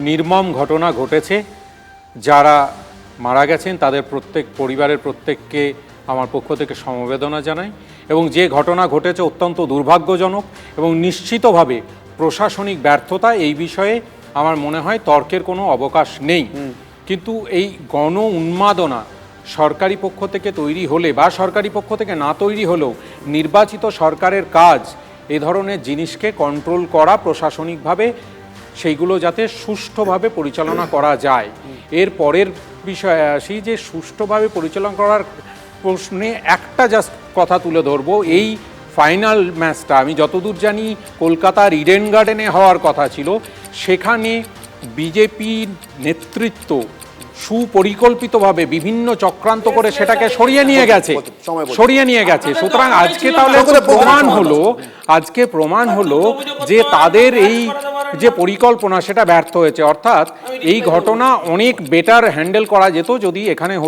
নির্মম ঘটনা ঘটেছে। যারা মারা গেছেন তাদের পরিবারের প্রত্যেককে আমার পক্ষ থেকে সমবেদনা জানাই। এবং যে ঘটনা ঘটেছে অত্যন্ত দুর্ভাগ্যজনক এবং নিশ্চিতভাবে প্রশাসনিক ব্যর্থতা, এই বিষয়ে আমার মনে হয় তর্কের কোনো অবকাশ নেই। কিন্তু এই গণ উন্মাদনা সরকারি পক্ষ থেকে তৈরি হলে বা সরকারি পক্ষ থেকে না তৈরি হলেও নির্বাচিত সরকারের কাজ এ ধরনের জিনিসকে কন্ট্রোল করা, প্রশাসনিকভাবে সেইগুলো যাতে সুষ্ঠুভাবে পরিচালনা করা যায়। এর পরের বিষয়ে আসি যে সুষ্ঠুভাবে পরিচালনা করার প্রশ্নে একটা জাস্ট কথা তুলে ধরবো। এই ফাইনাল ম্যাচটা আমি যতদূর জানি কলকাতার ইডেন গার্ডেনে হওয়ার কথা ছিল, সেখানে বিজেপির নেতৃত্ব সুপরিকল্পিতভাবে বিভিন্ন চক্রান্ত করে সেটাকে সরিয়ে নিয়ে গেছে। সুতরাং আজকে তাহলে প্রমাণ হলো যে তাদের এই যে পরিকল্পনা সেটা ব্যর্থ হয়েছে। অর্থাৎ এই ঘটনা অনেক বেটার হ্যান্ডেল করা যেত যদি এখানে হতো